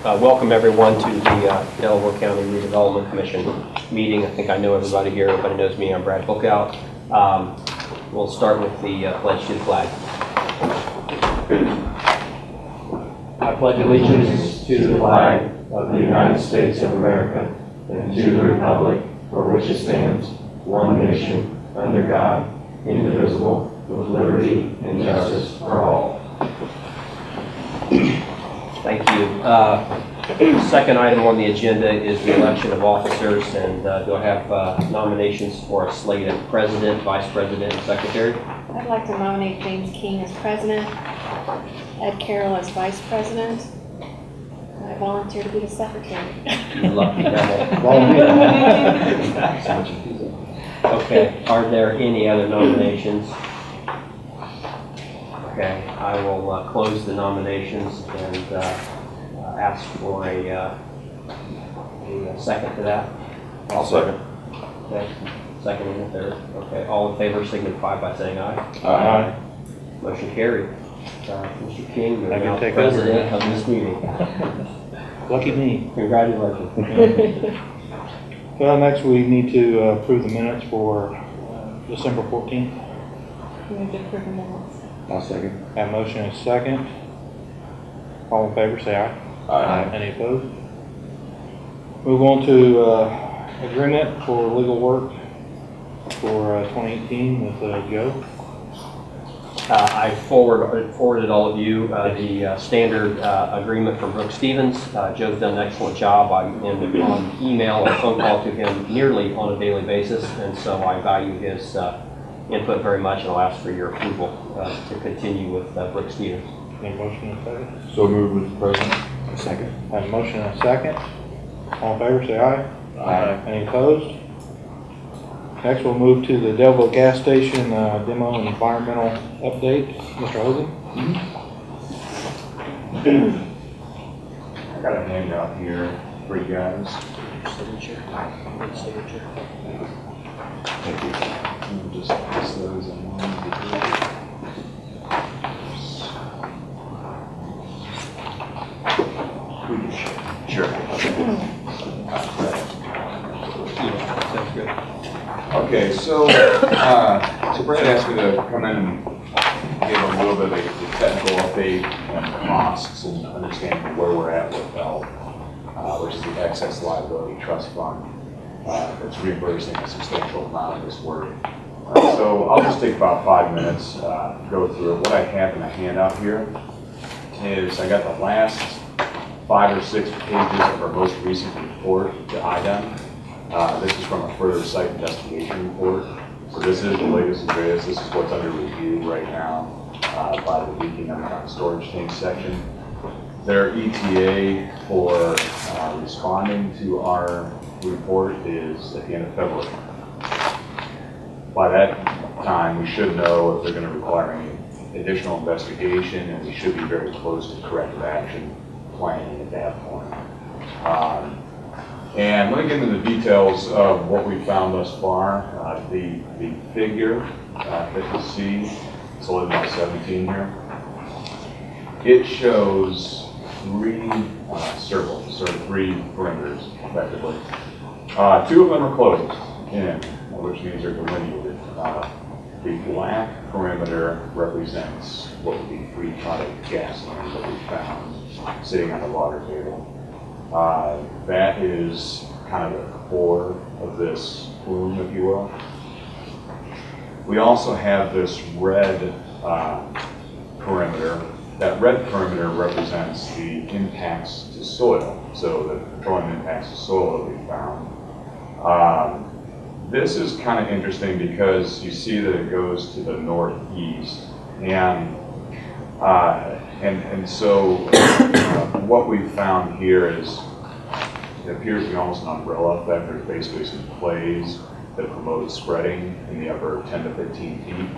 Welcome everyone to the Delaware County Redevelopment Commission meeting. I think I know everybody here. Everybody knows me. I'm Brad Bookout. We'll start with the pledge to the flag. I pledge allegiance to the flag of the United States of America and to the republic for which it stands, one nation, under God, indivisible, with liberty and justice for all. Thank you. Second item on the agenda is the election of officers, and do I have nominations for a slate of president, vice president, and secretary? I'd like to nominate James King as president, Ed Carroll as vice president, and I volunteer to be the secretary. You lucky devil. Okay, are there any other nominations? Okay, I will close the nominations and ask for a second to that. I'll second. Okay, second and third. Okay, all in favor signify by saying aye. Aye. Motion carried. Mr. King, you're I can now take president over. of this meeting. Lucky me. Congratulations. Well, next we need to approve the minutes for December 14th. Move to approve the minutes. I'll second. Have motion and second. All in favor, say aye. Aye. Any opposed? Move on to agreement for legal work for 2018 with Joe. I forwarded all of you the standard agreement from Brooke Stevens. Joe's done an excellent job. I'm on email or phone call to him nearly on a daily basis, and so I value his input very much, and I'll ask for your approval to continue with Brooke Stevens. Any motion and second? So moved with the president. Second. Have a motion and a second. All in favor, say aye. Aye. Any opposed? Next, we'll move to the Delaware gas station demo and environmental update. Mr. Hogan? I got a handout here for you guys. Signature. Signature. Thank you. We'll just place those in one. We can share. Sure. Yeah, sounds good. Okay, so Brad asked me to come in and give a little bit of a technical update on costs and understanding where we're at with BELT, which is the Excess Liability Trust Fund. It's reimbursing a substantial amount of this work. So I'll just take about 5 minutes, go through it. What I have in a handout here is I got the last 5 or 6 pages of our most recent report to IDEM. This is from a further site investigation report. So this is the latest and greatest. This is what's under review right now by the leaking underground storage tank section. Their ETA for responding to our report is at the end of February. By that time, we should know if they're going to require any additional investigation, and we should be very close to corrective action planning at that point. And let me get into the details of what we found thus far. The figure that you see, it's 11/17 here, it shows 3 circles, or 3 perimeters, effectively. 2 of them are closed in, which means they're delineated. The black perimeter represents what would be free product gasoline that we found sitting on the water table. That is kind of the core of this plume, if you will. We also have this red perimeter. That red perimeter represents the impacts to soil, so the petroleum impacts to soil that we found. This is kind of interesting because you see that it goes to the northeast, and so what we found here is it appears to be almost an umbrella effect. There's basically some clays that promote spreading in the upper 10 to 15 feet,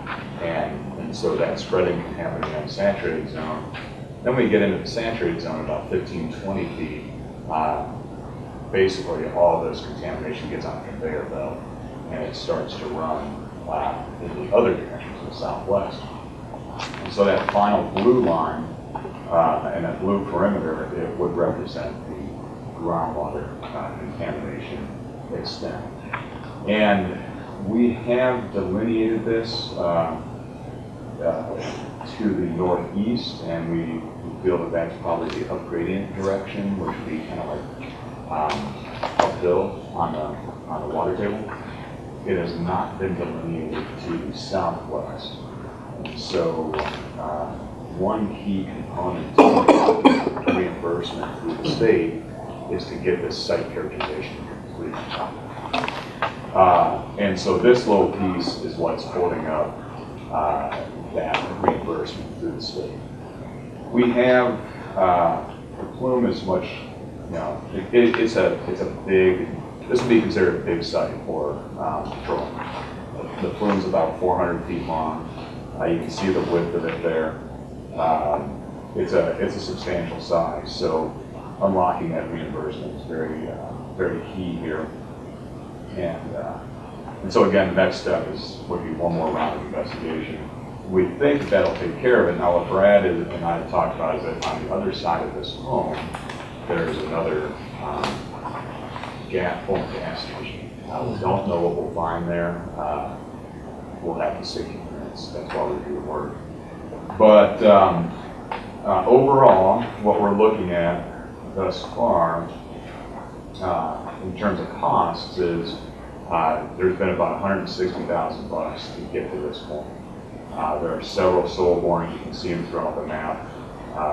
and so that spreading can happen in the unsaturated zone. Then we get into the saturated zone about 15, 20 feet. Basically, all of this contamination gets on a conveyor belt, and it starts to run in the other direction, to the southwest. And so that final blue line And that blue perimeter, it would represent the groundwater contamination extent. And we have delineated this to the northeast, and we feel that that's probably the upgradient direction, which would be kind of like uphill on the water table. It has not been delineated to the southwest. And so one key component to reimbursement through the state is to get this site characterization complete. And so this little piece is what's holding up that reimbursement through the state. We have, the plume is much, it's a big, this would be considered a big site for patrolling. The plume's about 400 feet long. You can see the width of it there. It's a substantial size, so unlocking that reimbursement is very key here. And so again, the next step would be one more round of investigation. We think that'll take care of it. Now, what Brad and I have talked about is that on the other side of this home, there's another full gas station. We don't know what we'll find there. We'll have to see. That's why we do the work. But overall, what we're looking at thus far, in terms of costs, is there's been about $160,000 to get to this point. There are several soil borings. You can see them throughout the map.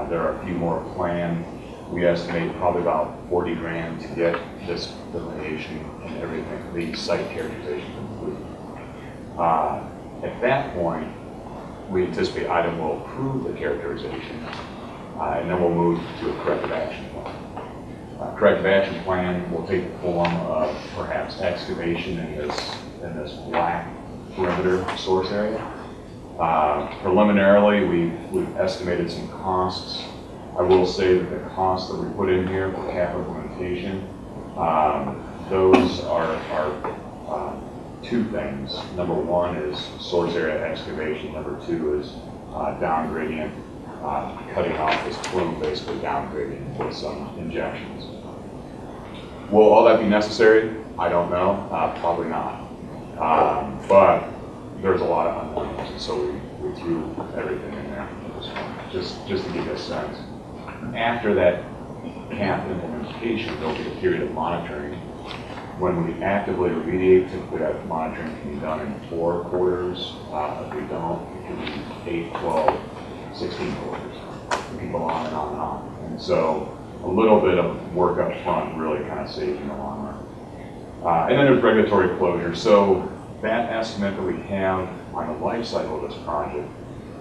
There are a few more planned. We estimate probably about 40 grand to get this delineation and everything, the site characterization complete. At that point, we anticipate item will approve the characterization, and then we'll move to a corrective action plan. Corrective action plan will take the form of perhaps excavation in this black perimeter source area. Preliminarily, we've estimated some costs. I will say that the costs that we put in here for cap implementation, those are two things. Number one is source area excavation. Number two is down gradient, cutting off this plume, basically down gradient with some injections. Will all that be necessary? I don't know. Probably not. But there's a lot of unknowns, and so we threw everything in there at this point, just to give you a sense. After that cap implementation, there'll be a period of monitoring. When we actively remediate, typically that monitoring can be done in 4 quarters. If we don't, it can be 8, 12, 16 quarters. We can go on and on and on. And so a little bit of work up front really kind of saves in the long run. And then there's regulatory closure. So that estimate that we have on the life cycle of this project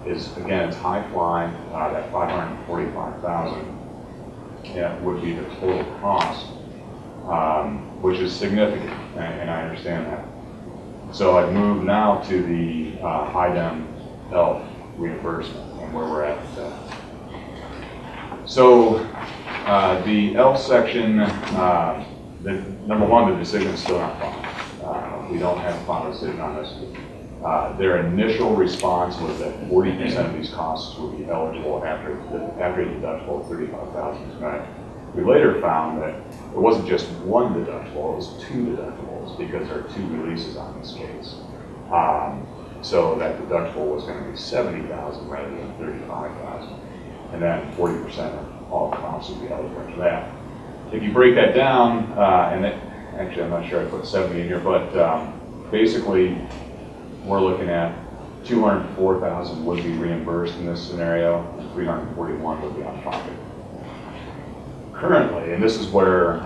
is, again, it's high fly, that $545,000 would be the total cost, which is significant, and I understand that. So I've moved now to the high-dem ELF reimbursement and where we're at with that. So the ELF section, number one, the decision is still not final. We don't have a final decision on this. Their initial response was that 40% of these costs would be eligible after a deductible of $35,000 is met. We later found that it wasn't just one deductible, it was 2 deductibles because there are 2 releases on this case. So that deductible was going to be $70,000 rather than $35,000. And then 40% of all costs would be eligible for that. If you break that down, actually I'm not sure I put 70 in here, but basically we're looking at $204,000 would be reimbursed in this scenario, and $341,000 would be out of pocket. Currently, and this is where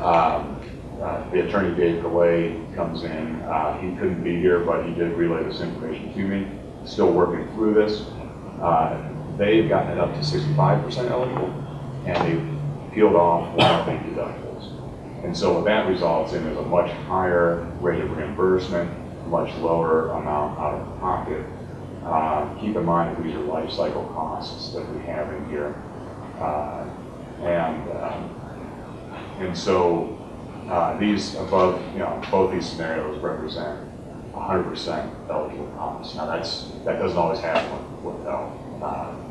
the attorney Dave Delay comes in. He couldn't be here, but he did relay this information to me. Still working through this. They've gotten it up to 65% eligible, and they've peeled off one of the deductibles. And so what that results in is a much higher rate of reimbursement, much lower amount out of pocket. Keep in mind that these are life cycle costs that we have in here. And so these above, both these scenarios represent 100% eligible costs. Now that doesn't always happen with health.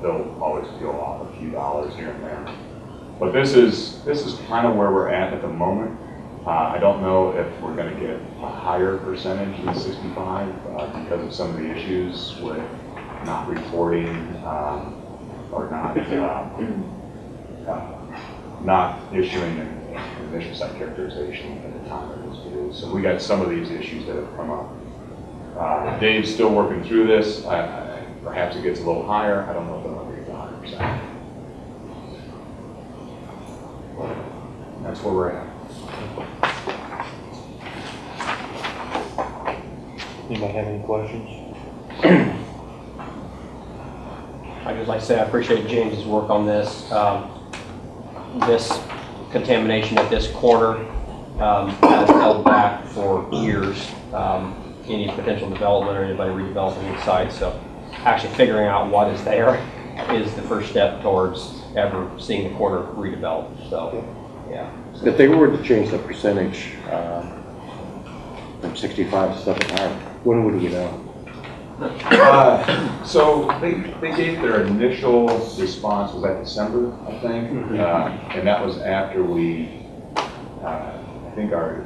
they'll always peel off a few dollars here and there. But this is kind of where we're at the moment. I don't know if we're going to get a higher percentage than 65 because of some of the issues with not reporting or not issuing an initial site characterization at the time it was due. So we got some of these issues that have come up. Dave's still working through this. Perhaps it gets a little higher. I don't know if it'll ever get to 100%. That's where we're at. Anybody have any questions? I'd just like to say I appreciate James's work on this. This contamination at this corner has held back for years any potential development or anybody redeveloping the site. So actually figuring out what is there is the first step towards ever seeing the corner redeveloped. So, yeah. If they were to change the percentage from 65 to 75, when would we know? So they gave their initial response was that December, I think, and that was after we, I think our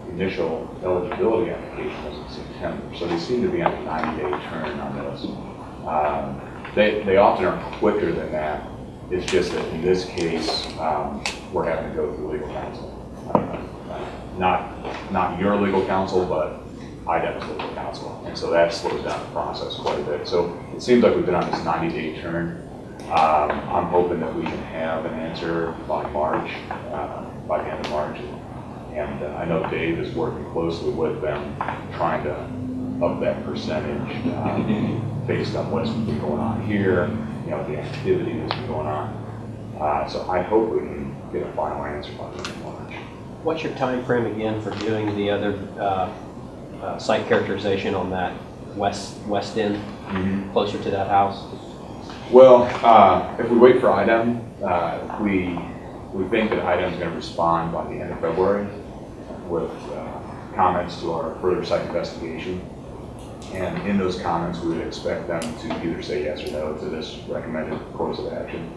initial eligibility application was in September. So they seem to be on a 90-day turn on this. They often are quicker than that. It's just that in this case, we're having to go through legal counsel. Not your legal counsel, but IDEM's legal counsel. And so that slows down the process quite a bit. So it seems like we've been on this 90-day turn. I'm hoping that we can have an answer by March, by the end of March. And I know Dave is working closely with them, trying to up that percentage based on what's been going on here, the activity that's been going on. So I hope we can get a final answer by the end of March. What's your time frame again for doing the other site characterization on that west end, closer to that house? Well, if we wait for IDEM, we think that IDEM is going to respond by the end of February with comments to our further site investigation. And in those comments, we would expect them to either say yes or no to this recommended course of action.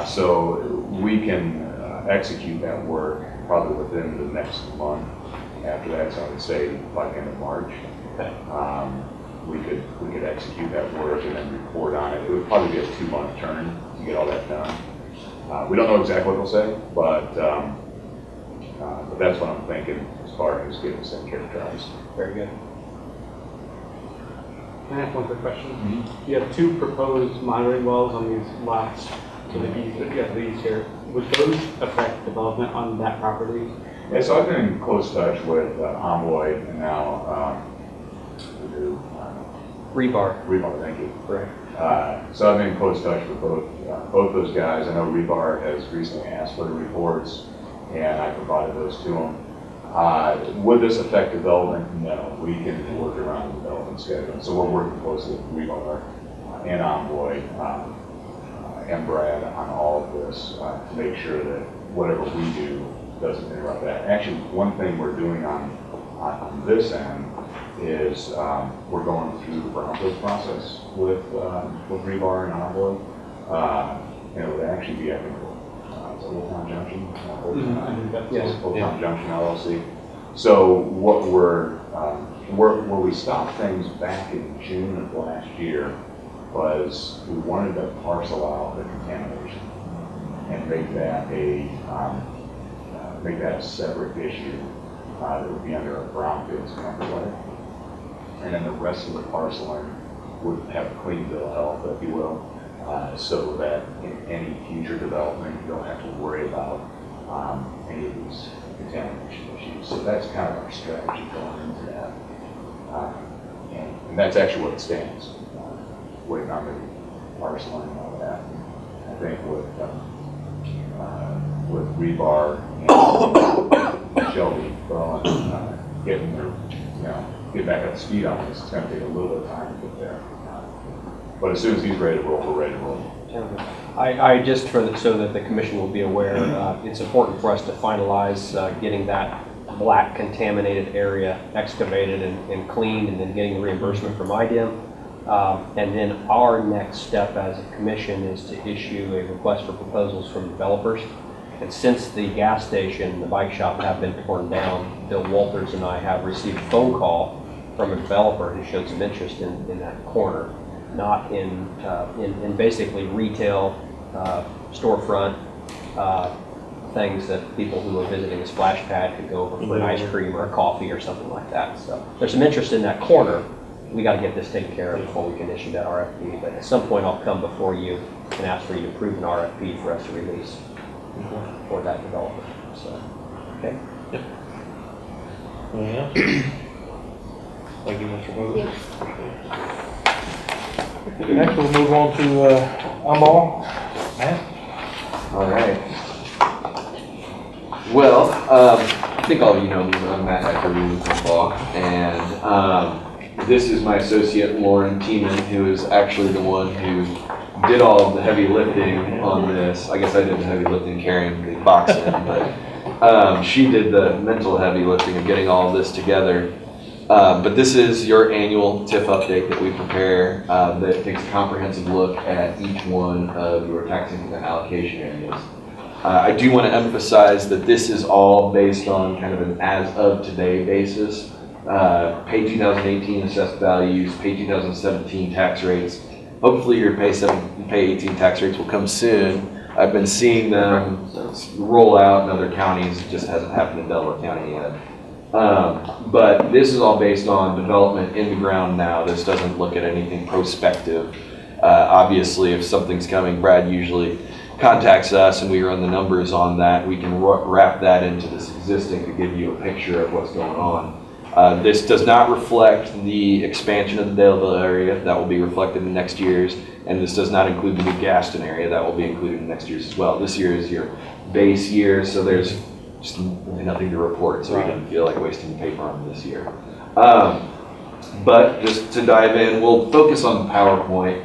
So we can execute that work probably within the next month. After that, so I would say by the end of March, Okay. we could execute that work and then report on it. It would probably be a 2-month turn to get all that done. We don't know exactly what they'll say, but that's what I'm thinking as far as getting this thing characterized. Very good. Can I ask one quick question? You have 2 proposed monitoring wells on these lots to the east. You have these here. Would those affect development on that property? Yeah, so I've been in close touch with Envoy and now Rebar. thank you. Correct. So I've been in close touch with both those guys. I know Rebar has recently asked for the reports, and I provided those to them. Would this affect development? No, we can work around the development schedule. So we're working closely with Rebar and Envoy and Brad on all of this to make sure that whatever we do doesn't interrupt that. Actually, one thing we're doing on this end is we're going through the brownfield process with Rebar and Envoy. And it would actually be, I think, it's Old Town Junction, Old Town Junction LLC. So what where we stopped things back in June of last year was we wanted to parcel out the contamination and make that a separate issue that would be under a brownfields overlay. And then the rest of the parceling would have a clean bill of health, if you will, so that in any future development, you don't have to worry about any of these contamination issues. So that's kind of our strategy going into that. And that's actually what it stands, waiting on the parceling and all that. I think with Rebar and Shelby getting their, get back up to speed on this, it's going to take a little bit of time to get there. But as soon as he's ready to roll, we're ready to roll. I just, so that the commission will be aware, it's important for us to finalize getting that black contaminated area excavated and cleaned, and then getting the reimbursement from IDEM. And then our next step as a commission is to issue a request for proposals from developers. And since the gas station and the bike shop have been torn down, Bill Walters and I have received a phone call from a developer who showed some interest in that corner, not in basically retail, storefront, things that people who are visiting a splash pad could go over for an ice cream or a coffee or something like that. So there's some interest in that corner. We got to get this taken care of before we can issue that RFP. But at some point, I'll come before you and ask for you to approve an RFP for us to release for that developer. So, okay. Anything else? Thank you, Mr. Booth. Next, we'll move on to Umball. Matt? All right. Well, I think all of you know me. I'm Matt Eckerly with Football, and this is my associate Lauren Tiemann, who is actually the one who did all of the heavy lifting on this. I guess I did the heavy lifting carrying the box in, but she did the mental heavy lifting of getting all of this together. But this is your annual TIF update that we prepare that takes a comprehensive look at each one of your tax increment allocation areas. I do want to emphasize that this is all based on kind of an as-of-today basis. Pay 2018 assessed values, pay 2017 tax rates. Hopefully your pay 18 tax rates will come soon. I've been seeing them roll out in other counties. It just hasn't happened in Delaware County yet. But this is all based on development in the ground now. This doesn't look at anything prospective. Obviously, if something's coming, Brad usually contacts us and we run the numbers on that. We can wrap that into this existing to give you a picture of what's going on. This does not reflect the expansion of the Delaware area. That will be reflected in next year's. And this does not include the new Gaston area. That will be included in next year's as well. This year is your base year, so there's just really nothing to report, so we didn't feel like wasting paper on this year. But just to dive in, we'll focus on the PowerPoint,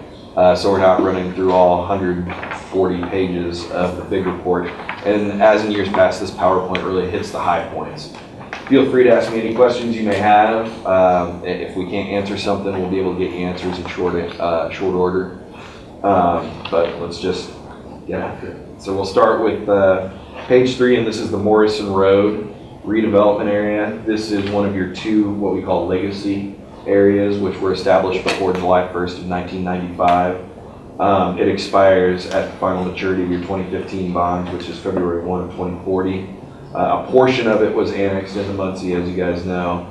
so we're not running through all 140 pages of the big report. And as in years past, this PowerPoint really hits the high points. Feel free to ask me any questions you may have. If we can't answer something, we'll be able to get you answers in short order. But let's just get after it. So we'll start with page 3, and this is the Morrison Road redevelopment area. This is one of your two, what we call legacy areas, which were established before July 1st of 1995. It expires at the final maturity of your 2015 bonds, which is February 1 of 2040. A portion of it was annexed into Muncie, as you guys know.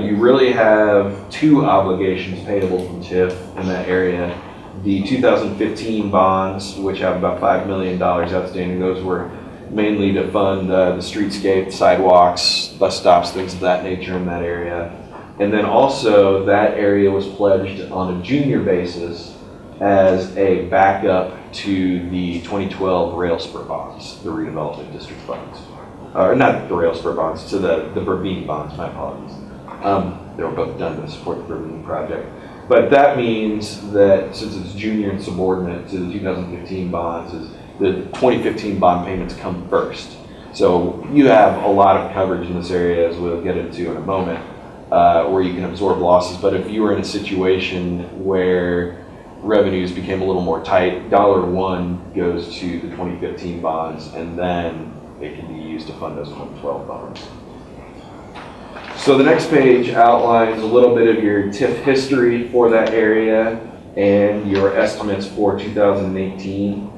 You really have two obligations payable from TIF in that area. The 2015 bonds, which have about $5 million outstanding, those were mainly to fund the streetscape, sidewalks, bus stops, things of that nature in that area. And then also that area was pledged on a junior basis as a backup to the 2012 rail spur bonds, the redevelopment district bonds. Or not the rail spur bonds, to the Bervine bonds, my apologies. They were both done to support the Bervine project. But that means that since it's junior and subordinate to the 2015 bonds, is the 2015 bond payments come first. So you have a lot of coverage in this area, as we'll get into in a moment, where you can absorb losses. But if you were in a situation where revenues became a little more tight, $1 goes to the 2015 bonds, and then it can be used to fund those 2012 bonds. So the next page outlines a little bit of your TIF history for that area and your estimates for 2018.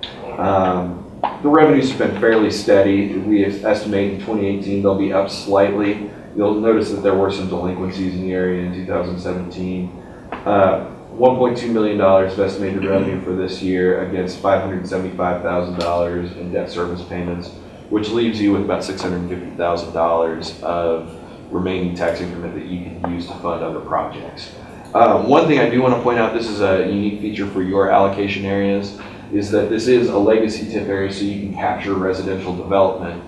The revenues have been fairly steady. We estimate in 2018 they'll be up slightly. You'll notice that there were some delinquencies in the area in 2017. $1.2 million of estimated revenue for this year against $575,000 in debt service payments, which leaves you with about $650,000 of remaining tax increment that you can use to fund other projects. One thing I do want to point out, this is a unique feature for your allocation areas, is that this is a legacy TIF area, so you can capture residential development.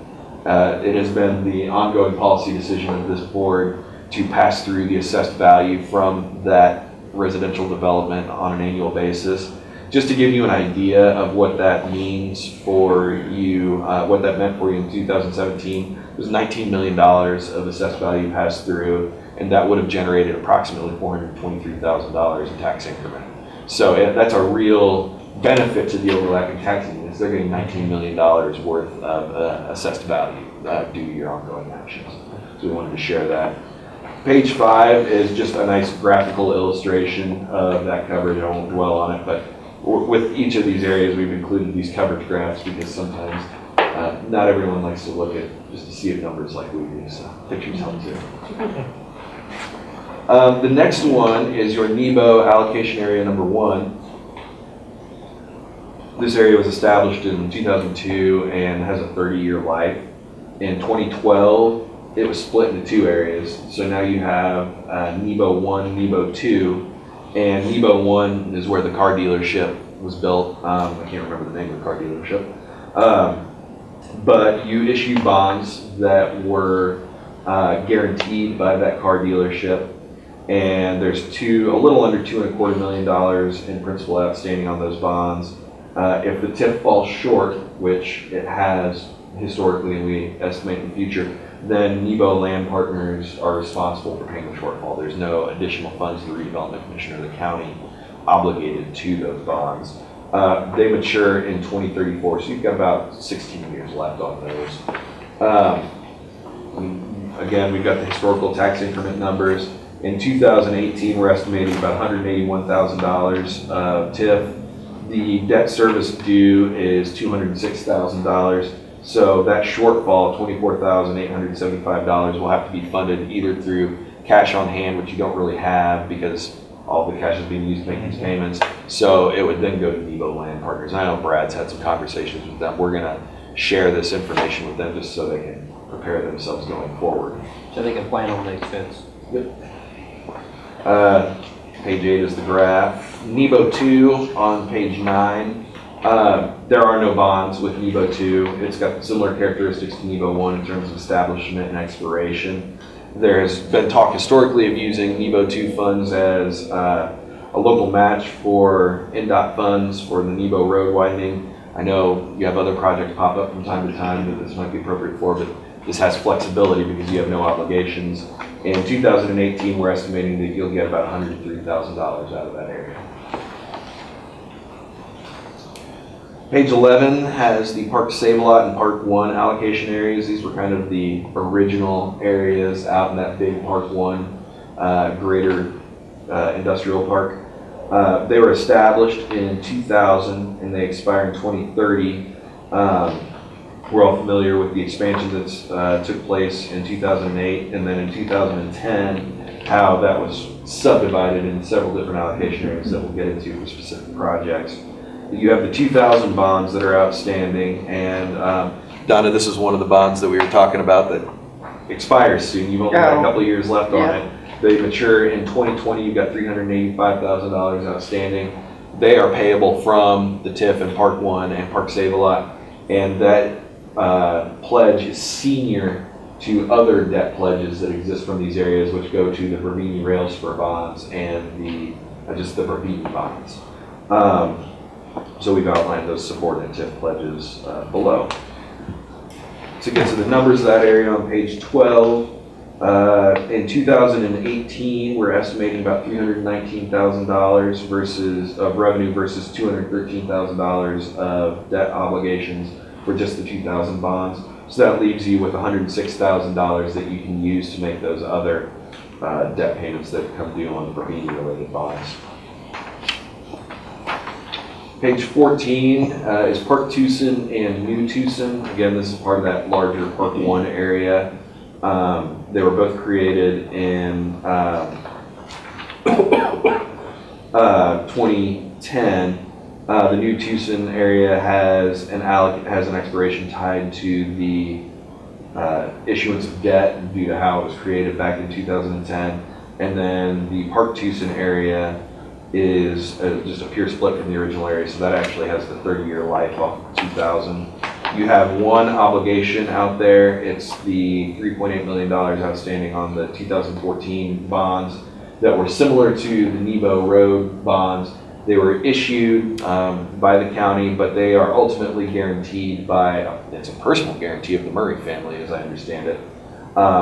It has been the ongoing policy decision of this board to pass through the assessed value from that residential development on an annual basis. Just to give you an idea of what that means for you, what that meant for you in 2017, it was $19 million of assessed value passed through. and that would have generated approximately $423,000 in tax increment. So that's a real benefit to the overlapping tax units. They're getting $19 million worth of assessed value due to your ongoing actions. So we wanted to share that. Page 5 is just a nice graphical illustration of that coverage. I won't dwell on it, but with each of these areas, we've included these coverage graphs because sometimes not everyone likes to look at just to see numbers like we do, so pictures help too. The next one is your NEBO allocation area number 1. This area was established in 2002 and has a 30-year life. In 2012, it was split into 2 areas. So now you have NEBO 1, NEBO 2, and NEBO 1 is where the car dealership was built. I can't remember the name of the car dealership. But you issue bonds that were guaranteed by that car dealership. And there's a little under $2.25 million in principal outstanding on those bonds. If the TIF falls short, which it has historically and we estimate in the future, then NEBO Land Partners are responsible for paying the shortfall. There's no additional funds the Redevelopment Commission or the county obligated to those bonds. They mature in 2034, so you've got about 16 years left on those. Again, we've got the historical tax increment numbers. In 2018, we're estimating about $181,000 of TIF. The debt service due is $206,000. So that shortfall, $24,875, will have to be funded either through cash on hand, which you don't really have because all the cash is being used to make these payments. So it would then go to NEBO Land Partners. I know Brad's had some conversations with them. We're going to share this information with them just so they can prepare themselves going forward. So they can plan on the expense. Page 8 is the graph. NEBO 2 on page 9. There are no bonds with NEBO 2. It's got similar characteristics to NEBO 1 in terms of establishment and expiration. There has been talk historically of using NEBO 2 funds as a local match for NDOT funds for the NEBO road widening. I know you have other projects pop up from time to time that this might be appropriate for, but this has flexibility because you have no obligations. In 2018, we're estimating that you'll get about $103,000 out of that area. Page 11 has the Park Save-A-Lot and Park 1 allocation areas. These were kind of the original areas out in that big Park 1 greater industrial park. They were established in 2000 and they expire in 2030. We're all familiar with the expansion that took place in 2008 and then in 2010, how that was subdivided in several different allocation areas that we'll get into for specific projects. You have the 2000 bonds that are outstanding, and Donna, this is one of the bonds that we were talking about that expires soon. You've only got a couple of years left on it. They mature in 2020. You've got $385,000 outstanding. They are payable from the TIF and Park 1 and Park Save-A-Lot, and that pledge is senior to other debt pledges that exist from these areas, which go to the Bravini Rail Spur bonds and just the Bravini bonds. So we've outlined those subordinate TIF pledges below. To get to the numbers of that area on page 12, in 2018, we're estimating about $319,000 of revenue versus $213,000 of debt obligations for just the 2000 bonds. So that leaves you with $106,000 that you can use to make those other debt payments that come due on the Bravini related bonds. Page 14 is Park Tucson and New Tucson. Again, this is part of that larger Park 1 area. They were both created in 2010. The New Tucson area has an expiration tied to the issuance of debt due to how it was created back in 2010. And then the Park Tucson area is just a pure split from the original area, so that actually has the 30-year life off of 2000. You have one obligation out there. It's the $3.8 million outstanding on the 2014 bonds that were similar to the NEBO road bonds. They were issued by the county, but they are ultimately guaranteed by, it's a personal guarantee of the Murray family, as I understand it,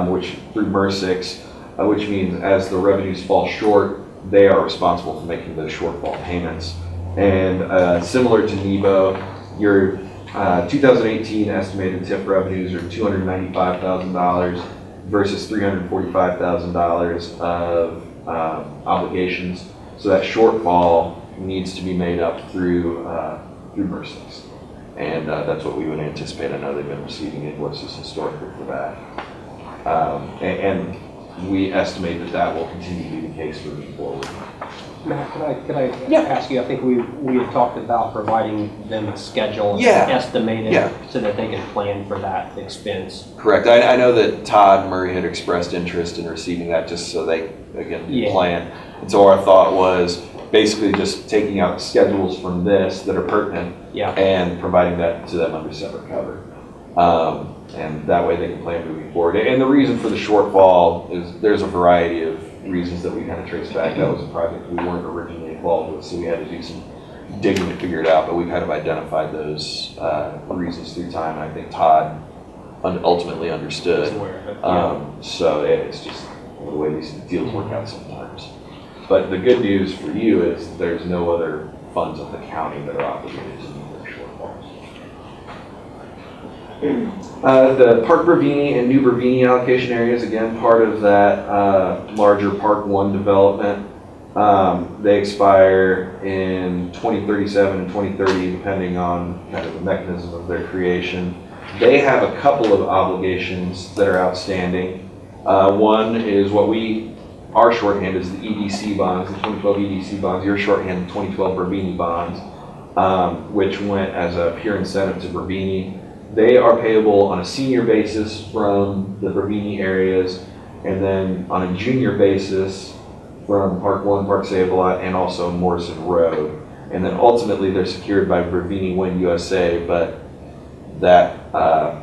which through MERSIX, which means as the revenues fall short, they are responsible for making those shortfall payments. And similar to NEBO, your 2018 estimated TIF revenues are $295,000 versus $345,000 of obligations. So that shortfall needs to be made up through MRSICs. And that's what we would anticipate. I know they've been receiving invoices historically for that. And we estimate that that will continue to be the case moving forward. Matt, could I ask you, I think we had talked about providing them a schedule Yeah. estimated Yeah. so that they can plan for that expense. Correct. I know that Todd Murray had expressed interest in receiving that just so they, again, can plan. And so our thought was basically just taking out schedules from this that are pertinent and providing that to them under separate cover. And that way they can plan moving forward. And the reason for the shortfall is there's a variety of reasons that we kind of trace back. That was a project we weren't originally involved with, so we had to do some digging to figure it out, but we kind of identified those reasons through time. And I think Todd ultimately understood. So it's just the way these deals work out sometimes. But the good news for you is there's no other funds of the county that are obligated to meet their shortfalls. The Park Bravini and New Bravini allocation areas, again, part of that larger Park 1 development. They expire in 2037 and 2030, depending on kind of the mechanism of their creation. They have a couple of obligations that are outstanding. One is our shorthand is the EDC bonds, the 2012 EDC bonds. Your shorthand, the 2012 Bravini bonds, which went as a pure incentive to Bravini. They are payable on a senior basis from the Bravini areas, and then on a junior basis from Park 1, Park Save-A-Lot, and also Morrison Road. And then ultimately they're secured by Bravini Wind USA, but that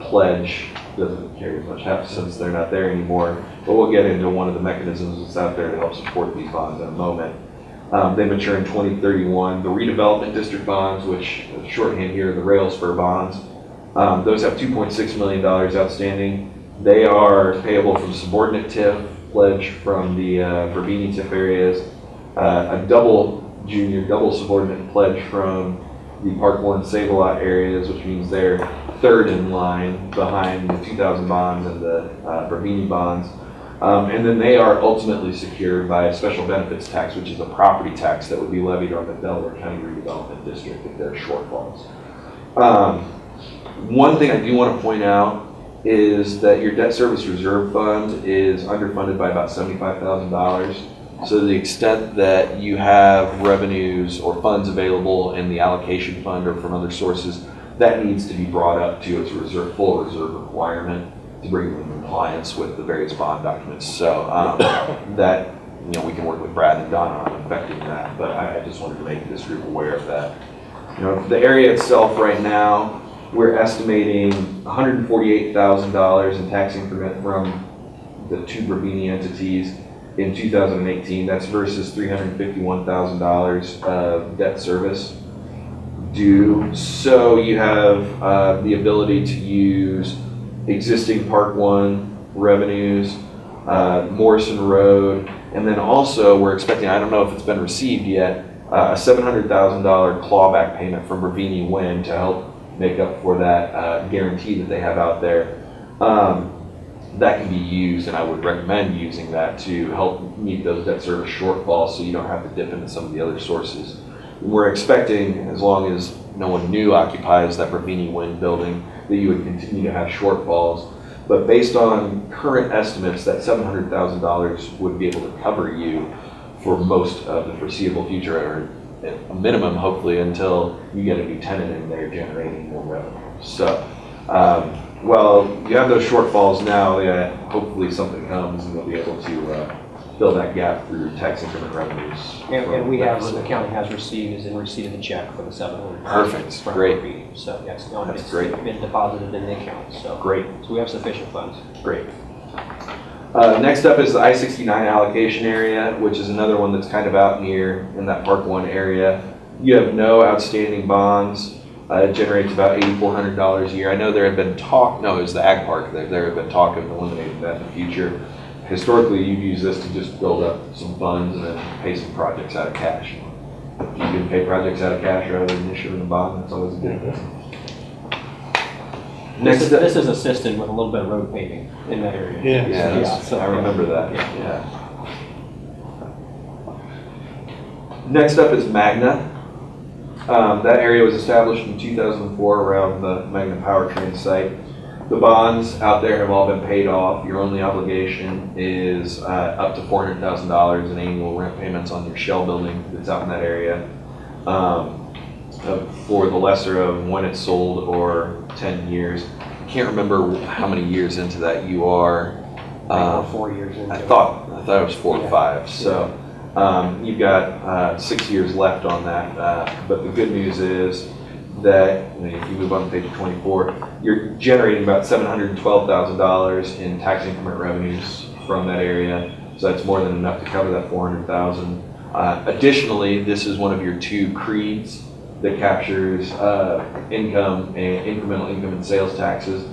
pledge doesn't carry as much heft since they're not there anymore. But we'll get into one of the mechanisms that's out there to help support these bonds in a moment. They mature in 2031. The redevelopment district bonds, which shorthand here are the rail spur bonds, those have $2.6 million outstanding. They are payable from subordinate TIF pledge from the Bravini TIF areas, a double subordinate pledge from the Park 1 Save-A-Lot areas, which means they're third in line behind the 2000 bonds and the Bravini bonds. And then they are ultimately secured by a special benefits tax, which is a property tax that would be levied on the Delaware County Redevelopment District if there are shortfalls. One thing I do want to point out is that your debt service reserve fund is underfunded by about $75,000. So to the extent that you have revenues or funds available in the allocation fund or from other sources, that needs to be brought up to its full reserve requirement to bring them in compliance with the various bond documents. So that, we can work with Brad and Donna on affecting that, but I just wanted to make this group aware of that. The area itself right now, we're estimating $148,000 in tax increment from the two Bravini entities in 2018. That's versus $351,000 of debt service due. So you have the ability to use existing Park 1 revenues, Morrison Road, and then also we're expecting, I don't know if it's been received yet, a $700,000 clawback payment from Bravini Wind to help make up for that guarantee that they have out there. That can be used, and I would recommend using that to help meet those debt service shortfalls so you don't have to dip into some of the other sources. We're expecting, as long as no one new occupies that Bravini Wind building, that you would continue to have shortfalls. But based on current estimates, that $700,000 would be able to cover you for most of the foreseeable future, or at a minimum, hopefully, until you get a new tenant in there generating more revenue. So, well, you have those shortfalls now, hopefully something comes and you'll be able to fill that gap through tax increment revenues. And we have, the county has received, is in receipt of the check for the $700,000. Perfect, great. So yes, That's great. Been deposited in the account, so. Great. So we have sufficient funds. Great. Next up is the I-69 allocation area, which is another one that's kind of out near in that Park 1 area. You have no outstanding bonds. It generates about $8,400 a year. I know there had been talk, no, it was the Ag Park, there had been talk of eliminating that in the future. historically, you've used this to just build up some funds and then pay some projects out of cash. If you can pay projects out of cash rather than issuing a bond, that's always a good thing. Next, This is assisted with a little bit of road paving in that area. yeah, I remember that. Yeah. Yeah. Next up is Magna. That area was established in 2004 around the Magna powertrain site. The bonds out there have all been paid off. Your only obligation is up to $400,000 in annual rent payments on your shell building that's out in that area for the lesser of when it's sold or 10 years. I can't remember how many years into that you are. 4 years into I it. thought it was 4 or Yeah. 5. So you've got 6 years left on that. But the good news is that if you move on to page 24, you're generating about $712,000 in tax increment revenues from that area. So that's more than enough to cover that $400,000. Additionally, this is one of your 2 creeds that captures income and incremental income and sales taxes.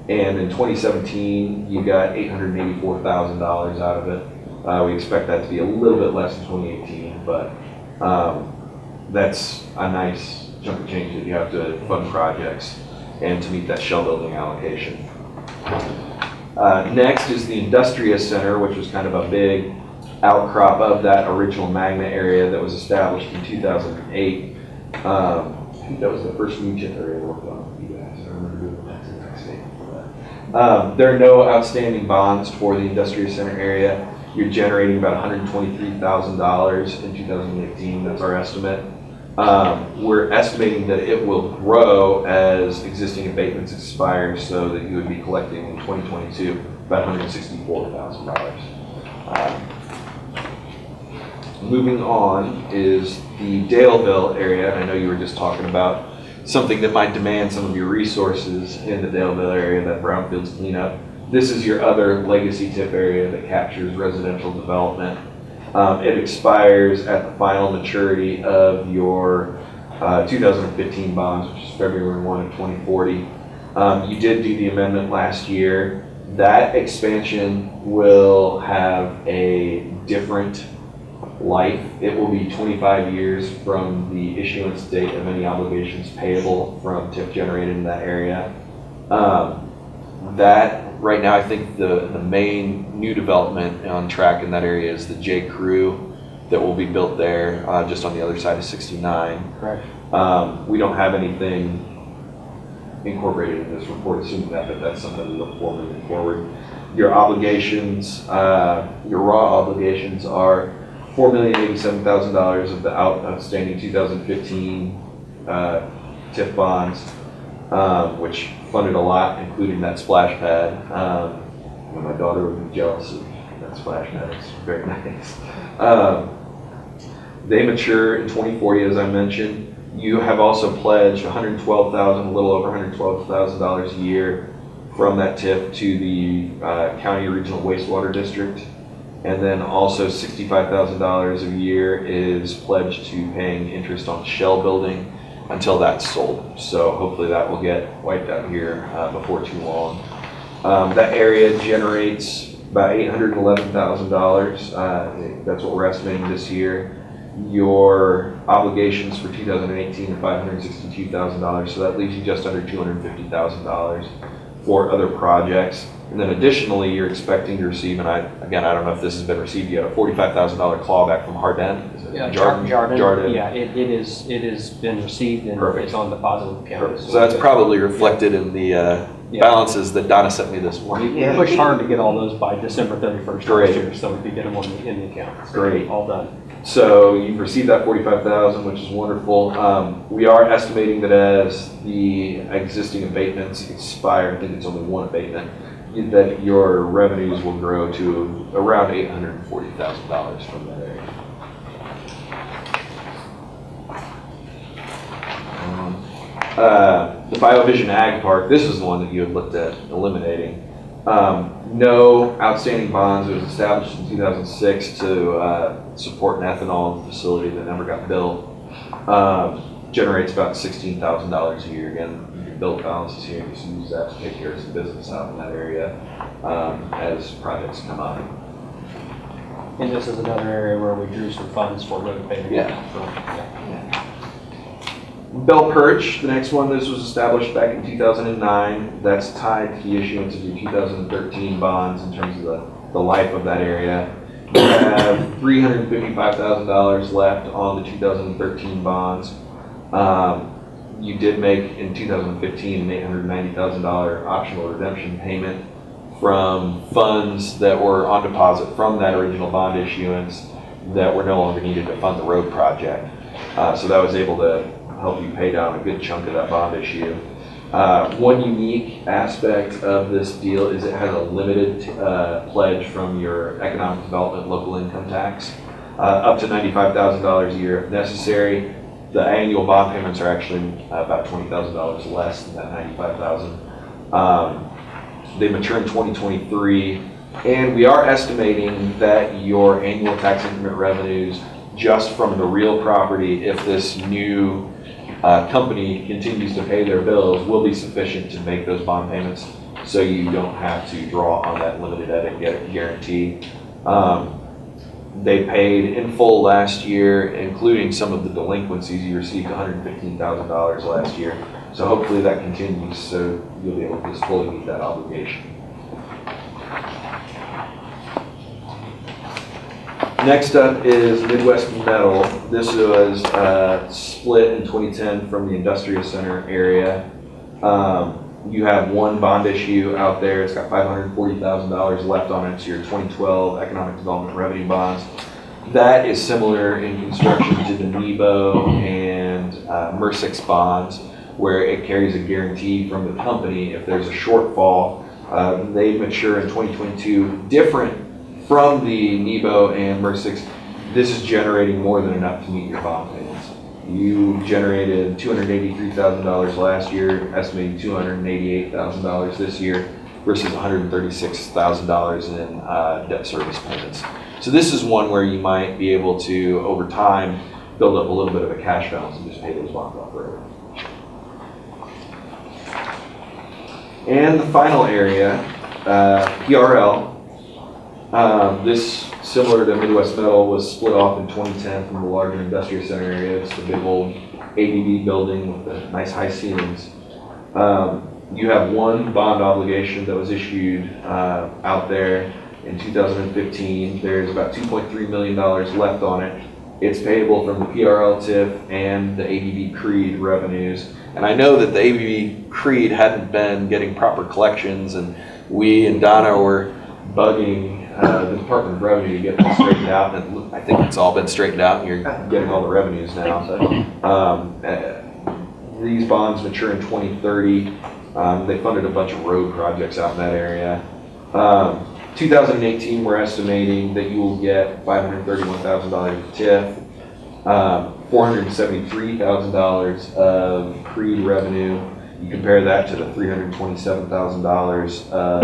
And in 2017, you got $884,000 out of it. We expect that to be a little bit less in 2018, but that's a nice chunk of change that you have to fund projects and to meet that shell building allocation. Next is the Industria Center, which was kind of a big outcrop of that original Magna area that was established in 2008. I think that was the first new chip area I worked on with you guys. I remember doing the tax statement for that. There are no outstanding bonds for the Industria Center area. You're generating about $123,000 in 2018. That's our estimate. We're estimating that it will grow as existing abatements expire, so that you would be collecting in 2022 about $164,000. Moving on is the Daleville area. I know you were just talking about something that might demand some of your resources in the Daleville area, that brownfields cleanup. This is your other legacy TIF area that captures residential development. It expires at the final maturity of your 2015 bonds, which is February 1 of 2040. You did do the amendment last year. That expansion will have a different life. It will be 25 years from the issuance date of any obligations payable from TIF generated in that area. That right now, I think the main new development on track in that area is the J. Crew that will be built there just on the other side of 69. Correct. We don't have anything incorporated in this report assuming that, but that's something we look for moving forward. Your obligations, your raw obligations are $4,087,000 of the outstanding 2015 TIF bonds, which funded a lot, including that splash pad. My daughter would be jealous of that splash pad. It's very nice. They mature in 2040, as I mentioned. You have also pledged $112,000, a little over $112,000 a year from that TIF to the County Regional Wastewater District. And then also $65,000 a year is pledged to paying interest on the shell building until that's sold. So hopefully that will get wiped out here before too long. That area generates about $811,000. That's what we're estimating this year. Your obligations for 2018 are $562,000, so that leaves you just under $250,000 for other projects. And then additionally, you're expecting to receive, and I don't know if this has been received yet, a $45,000 clawback from Hardin. Is it Jardin? Jardin. Yeah, it has been received and Perfect. it's on deposit with the county. So that's probably reflected in the balances that Donna sent me this morning. We pushed hard to get all those by December 31st Great. last year, so we could get them in the account. So Great. All done. So you've received that $45,000, which is wonderful. We are estimating that as the existing abatements expire, I think it's only one abatement, that your revenues will grow to around $840,000 from that area. The BioVision Ag Park, this is the one that you had looked at eliminating. No outstanding bonds. It was established in 2006 to support an ethanol facility that never got built. Generates about $16,000 a year. Again, your build balances here, you just use that to take care of some business out in that area as projects come up. And this is another area where we drew some funds for road paving. Yeah. So, yeah. Bell Perch, the next one, this was established back in 2009. That's tied to the issuance of your 2013 bonds in terms of the life of that area. You have $355,000 left on the 2013 bonds. You did make in 2015 an $890,000 optional redemption payment from funds that were on deposit from that original bond issuance that were no longer needed to fund the road project. So that was able to help you pay down a good chunk of that bond issue. One unique aspect of this deal is it has a limited pledge from your economic development local income tax, up to $95,000 a year if necessary. The annual bond payments are actually about $20,000 less than that $95,000. They mature in 2023, and we are estimating that your annual tax increment revenues just from the real property, if this new company continues to pay their bills, will be sufficient to make those bond payments, so you don't have to draw on that limited edit guarantee. They paid in full last year, including some of the delinquencies. You received $115,000 last year, so hopefully that continues, so you'll be able to just fully meet that obligation. Next up is Midwest Metal. This was split in 2010 from the Industrial Center area. You have one bond issue out there. It's got $540,000 left on it. It's your 2012 Economic Development Revenue Bonds. That is similar in construction to the NEBO and MER6 bonds, where it carries a guarantee from the company if there's a shortfall. They mature in 2022. Different from the NEBO and MER6, this is generating more than enough to meet your bond payments. You generated $283,000 last year, estimating $288,000 this year, versus $136,000 in debt service payments. So this is one where you might be able to, over time, build up a little bit of a cash balance and just pay those bonds off forever. And the final area, PRL. This, similar to Midwest Metal, was split off in 2010 from the larger industrial center area. It's a big old ABB building with the nice high ceilings. You have one bond obligation that was issued out there in 2015. There's about $2.3 million left on it. It's payable from the PRL TIF and the ABB Creed revenues. And I know that the ABB Creed hadn't been getting proper collections, and we and Donna were bugging the Department of Revenue to get this straightened out, and I think it's all been straightened out, and you're getting all the revenues now. These bonds mature in 2030. They funded a bunch of road projects out in that area. 2018, we're estimating that you will get $531,000 of TIF, $473,000 of Creed revenue. You compare that to the $327,000 of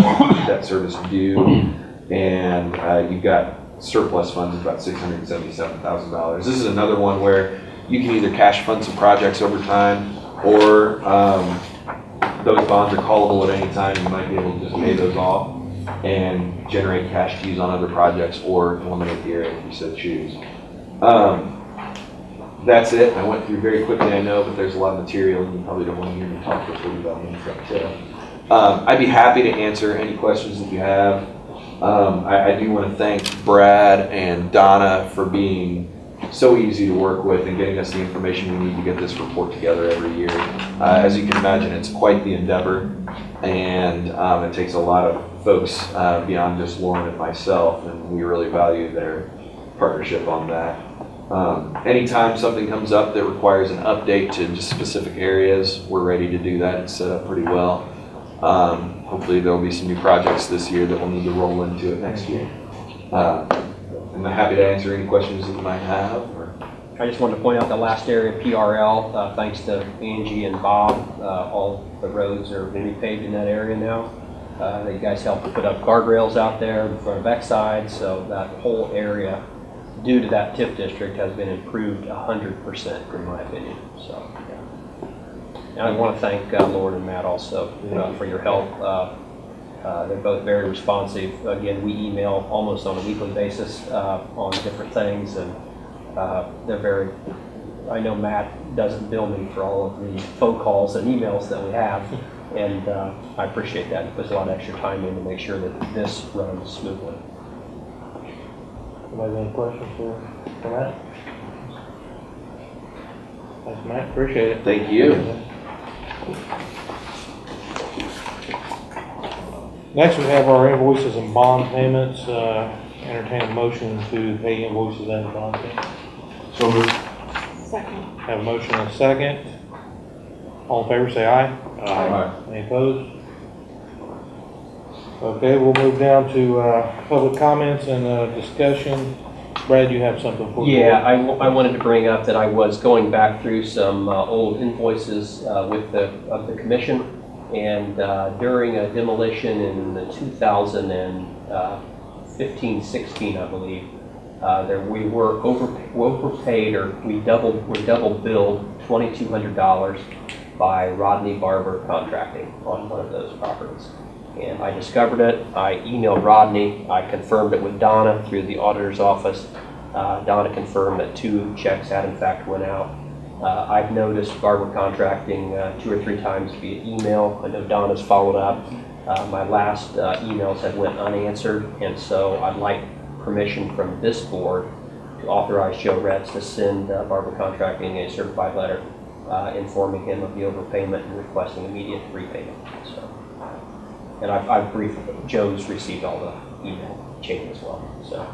debt service due, and you've got surplus funds of about $677,000. This is another one where you can either cash fund some projects over time, or those bonds are callable at any time. You might be able to just pay those off and generate cash to use on other projects, or eliminate the area if you so choose. That's it. I went through very quickly, I know, but there's a lot of material, and you probably don't want to hear me talk for 40 minutes up to. I'd be happy to answer any questions that you have. I do want to thank Brad and Donna for being so easy to work with and getting us the information we need to get this report together every year. As you can imagine, it's quite the endeavor, and it takes a lot of folks beyond just Lauren and myself, and we really value their partnership on that. Anytime something comes up that requires an update to just specific areas, we're ready to do that. It's set up pretty well. Hopefully there will be some new projects this year that we'll need to roll into it next year. I'm happy to answer any questions that you might have. I just wanted to point out the last area, PRL, thanks to Angie and Bob, all the roads are going to be paved in that area now. You guys helped put up guardrails out there in front of Exide, so that whole area, due to that TIF district, has been improved 100% in my opinion. So, yeah. And I want to thank Lauren and Matt also for your help They're both very responsive. Again, we email almost on a weekly basis on different things, and they're very, I know Matt doesn't bill me for all of the phone calls and emails that we have, and I appreciate that. He puts a lot of extra time in to make sure that this runs smoothly. Anybody have any questions for Matt? Thanks, Matt, appreciate it. Thank you. Next, we have our invoices and bond payments. Entertain a motion to pay invoices and bond payments. So moved. Second. Have a motion and a second. All in favor, say aye. Aye. Any opposed? Okay, we'll move down to public comments and discussion. Brad, you have something for? Yeah, I wanted to bring up that I was going back through some old invoices of the commission, and during a demolition in the 2015-16, I believe, we were overpaid, or we double billed $2,200 by Rodney Barber Contracting on one of those properties. And I discovered it. I emailed Rodney. I confirmed it with Donna through the auditor's office. Donna confirmed that 2 checks had in fact went out. I've noticed Barber Contracting 2 or 3 times via email. I know Donna's followed up. My last emails had went unanswered, and so I'd like permission from this board to authorize Joe Retz to send Barber Contracting a certified letter informing him of the overpayment and requesting immediate repayment. So, and I've briefed, Joe's received all the email chain as well. So,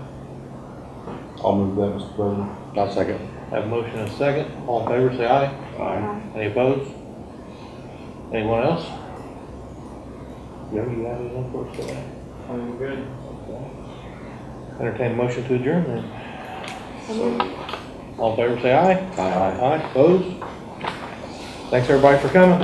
I'll move that, Mr. President. I'll second. Have a motion and a second. All in favor, say aye. Aye. Any opposed? Anyone else? Joe, you have anything for us today? I'm good. Entertain a motion to adjourn then. So moved. All in favor, say aye. Aye. Aye, opposed? Thanks everybody for coming.